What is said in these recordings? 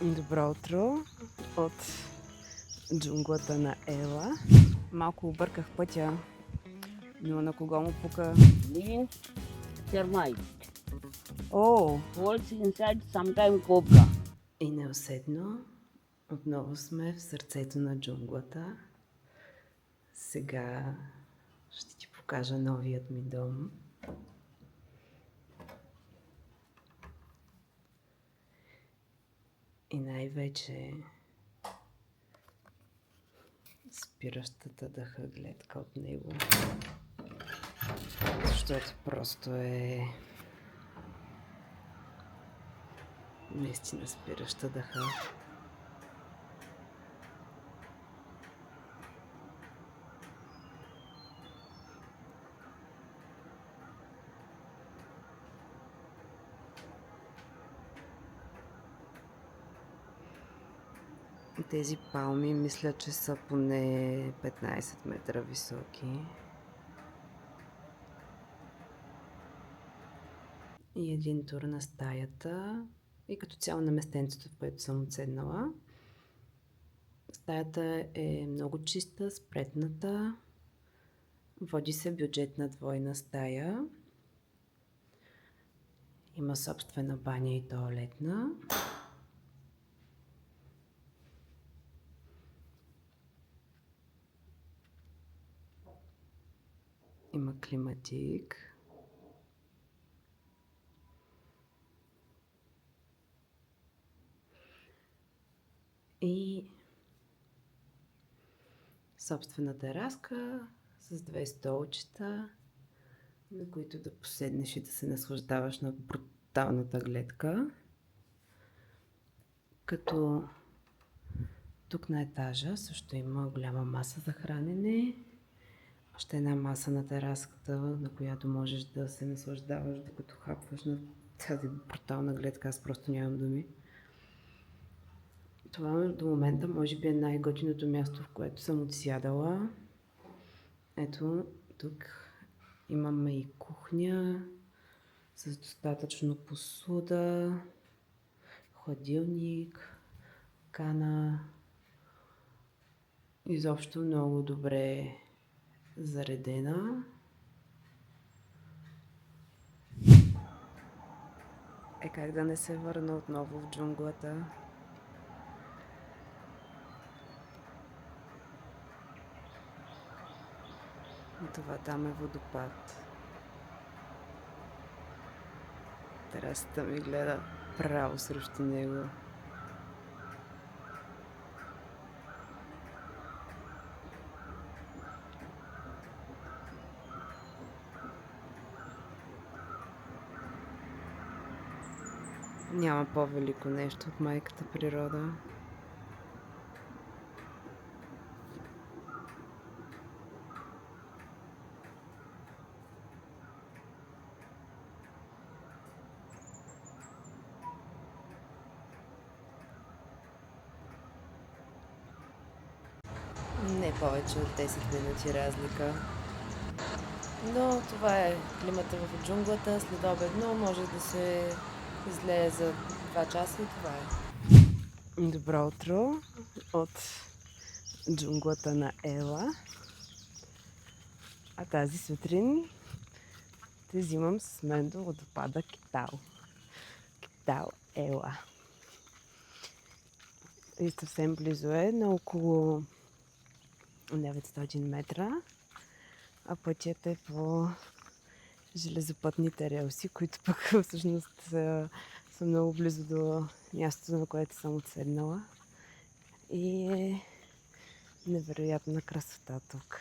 Добро утро от джунглата на Ела. Малко обърках пътя, но на кого му пука? Lean termite. О, Holes inside sometime cobra. и неусетно отново сме в сърцето на джунглата. Сега ще ти покажа новият ми дом. И най-вече спиращата дъха гледка от него. Защото просто е наистина спираща дъха. Тези палми мисля, че са поне 15 метра високи. И един тур на стаята и като цяло на местенцето, в което съм отседнала. Стаята е много чиста, спретната. Води се бюджетна двойна стая. Има собствена баня и тоалетна. Има климатик. И собствена тераска с 2 столчета, на които да поседнеш и да се наслаждаваш на бруталната гледка. Като тук на етажа също има голяма маса за хранене. Още една маса на тераската, на която можеш да се наслаждаваш, докато хапваш на тази брутална гледка. Аз просто нямам думи. Това до момента може би е най-готиното място, в което съм отсядала. Ето, тук имаме и кухня с достатъчно посуда, хладилник, кана. Изобщо много добре заредена. Как да не се върна отново в джунглата? Това там е водопад. Терасата ми гледа право срещу него. Няма по-велико нещо от майката природа. Не повече от 10 минути разлика. Но това е климата в джунглата. Следобедно може да се излее за 2 часа и това е. Добро утро от джунглата на Ела. А тази сутрин те взимам с мен до водопада Китал. Китал Ела. И съвсем близо е, на около 900 метра, а пътят е по железопътните релси, които пък всъщност са много близо до мястото, на което съм отседнала. И е невероятна красота тук.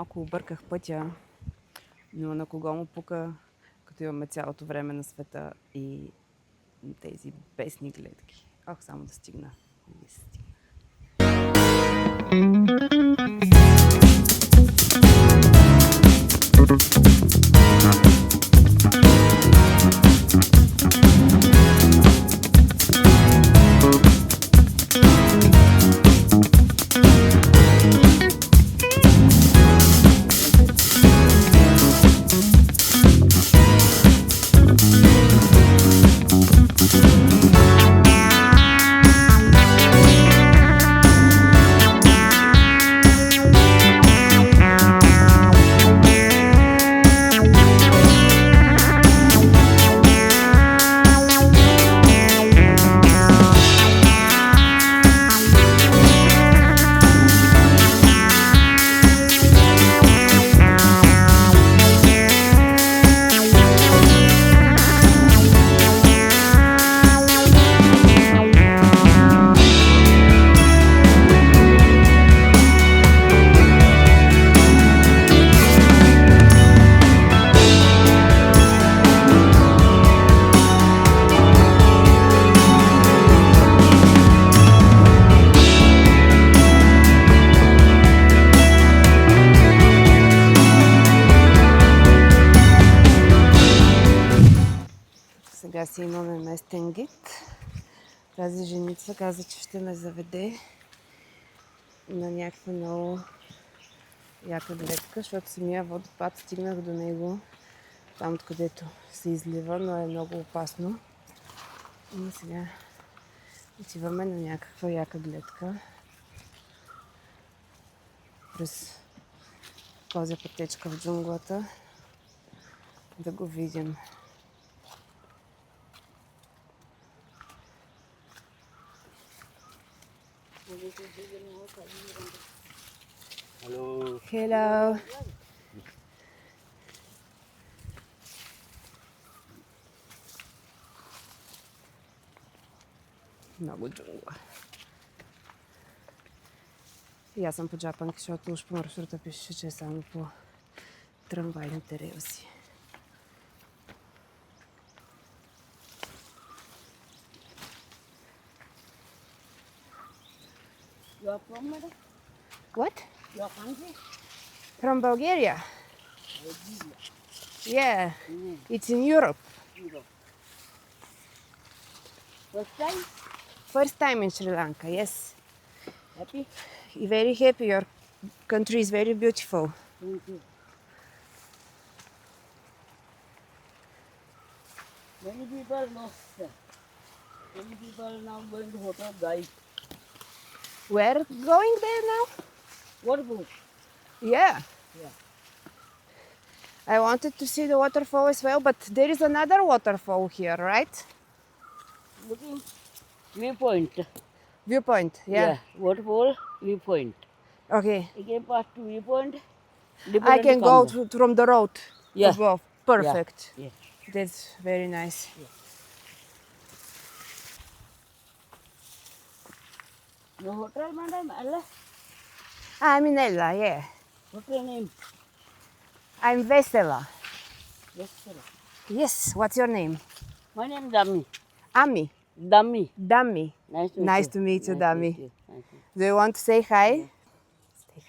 малко обърках пътя, но на кого му пука, като имаме цялото време на света и тези бесни гледки. Ох, само да стигна. Не се стигна. Сега си имаме местен гид. Тази женица каза, че ще ме заведе на някаква много яка гледка, защото самия водопад стигнах до него там, откъдето се излива, но е много опасно. И сега отиваме на някаква яка гледка през козя пътечка в джунглата да го видим. Hello. Hello. Много джунгла. И аз съм по джапанки, защото уж по маршрута пише, че е само по трамвайните релси. You are from Madam? What? Your country? From Bulgaria? Yeah, it's in Europe. Europe. First time? First time in Sri Lanka, yes. Happy? Very happy. Your country is very beautiful. Thank you. Many people know, sir. Many people now going to hotel guide. We're going there now? What good? Yeah. Yeah. I wanted to see the waterfall as well, but there is another waterfall here, right? Looking viewpoint. Viewpoint, yeah. Waterfall, viewpoint. Okay. Again pass to viewpoint. I can go from the road Yeah. above. Perfect. Yeah. That's very nice. Your hotel, madam? Allah? I'm in Ella, yeah. What's your name? I'm Vesela. Yes, sir. Yes, what's your name? My name is Dami. Ami. Dami. Dami. Nice to meet you. Nice to meet you, Dami. Nice to meet you. Nice to meet Do you want to say hi? Say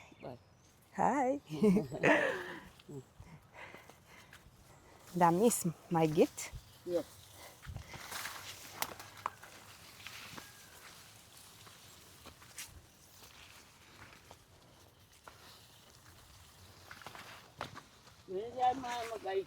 hi. you. Bye. Hi. Dami is my guide. Yes. Where is my guide?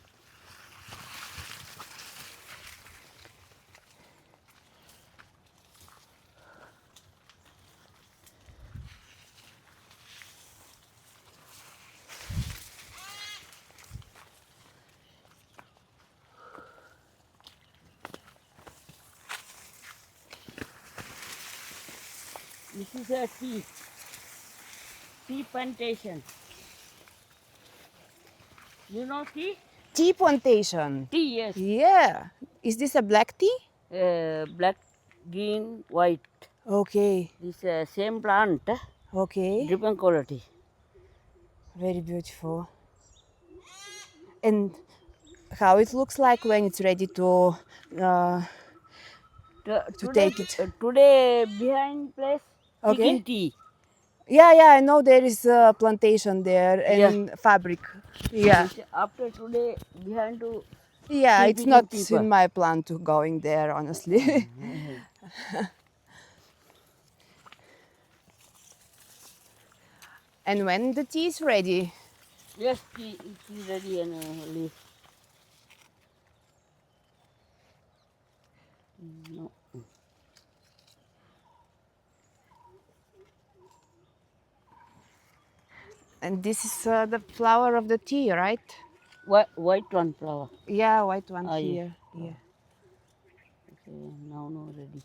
This is a tea plantation. You know tea? Tea plantation. Tea, yes. Yeah. Is this a black tea? Black, green, white. Okay. This same plant, Okay. different quality. Very beautiful. And how it looks like when it's ready to Today, take it. today behind place, Okay. chicken tea. Yeah, I know there is a plantation there Yeah. and fabric. Yeah. It's after today behind to Yeah, tea it's picking not people. in my plan to going there, honestly. And when the tea is ready, Yes, tea is ready and leaf. No. and this is the flower of the tea, right? White one flower. Yeah, white one Ah, yes. here. Yeah. Okay, now no ready.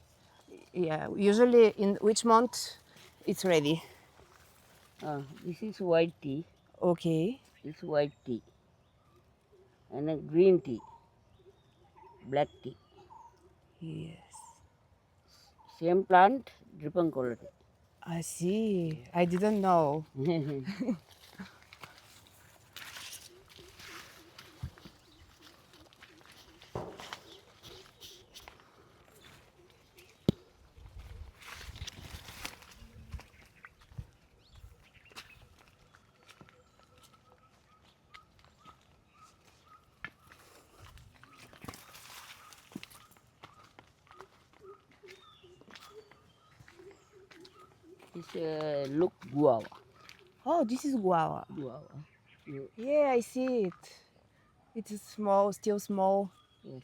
Yeah, usually in which month it's ready? This is white tea. Okay. This white tea. And a green tea. Black tea. Yes. Same plant, different quality. I see. I didn't know. This look guava. Oh, this is guava. Guava. Yeah, I see it. It is small, still small. Yes.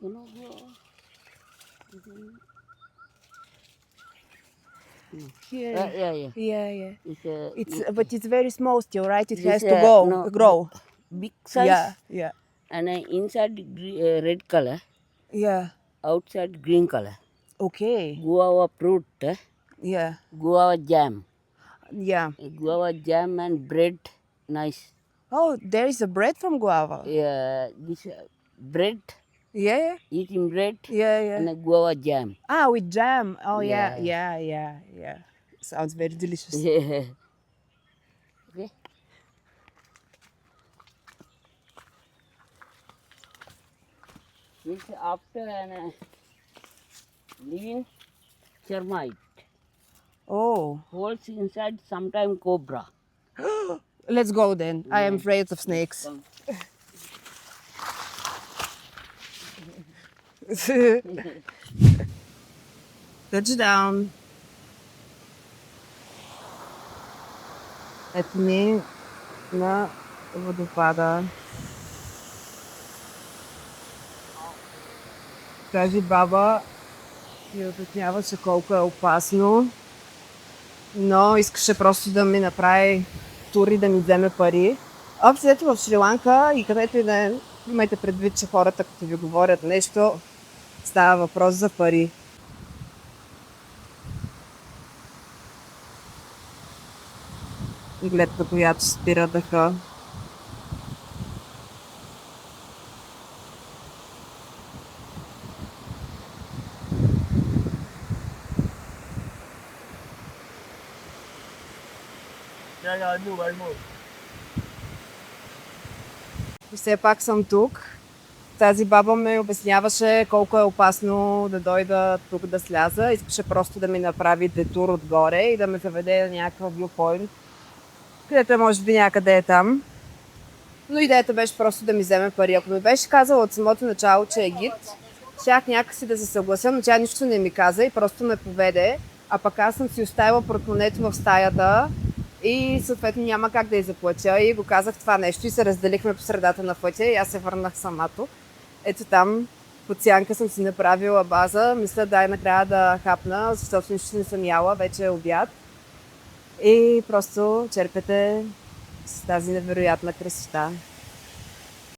You know guava? Here. Yeah. Yeah. It's But it's very small still, right? It this, has to go no, grow. big size Yeah. and inside red color, Yeah. outside green color. Okay. Guava fruit, Yeah. guava jam. Yeah. Guava jam and bread, nice. Oh, there is a bread from guava. This bread, Yeah. eating bread Yeah. and a guava jam. Ah, with jam. Oh, Yeah. yeah. Sounds very delicious. Yeah. Okay. This after an lean termite. Oh, Holes inside, sometime cobra. let's go then. I am afraid of snakes. Come. Touchdown. Ето ни на водопада. Тази баба ми обясняваше колко е опасно, но искаше просто да ми направи тур и да ми вземе пари. Общо ето в Шри-Ланка и където и да е, имайте предвид, че хората, като ви говорят нещо, става въпрос за пари. Гледка, която спира дъха. И все пак съм тук. Тази баба ме обясняваше колко е опасно да дойда тук да сляза. Искаше просто да ми направи детур отгоре и да ме заведе на някакъв viewpoint, където може би някъде е там. Но идеята беше просто да ми вземе пари. Ако ми беше казала от самото начало, че е гид, щях някакси да се съглася, но тя нищо не ми каза и просто ме поведе. А пък аз съм си оставила портмонето в стаята и съответно няма как да я заплатя. И го казах това нещо и се разделихме по средата на пътя и аз се върнах самато. Ето там под сянка съм си направила база. Мисля дай накрая да хапна, защото нищо не съм яла, вече е обяд. И просто черпете с тази невероятна красота.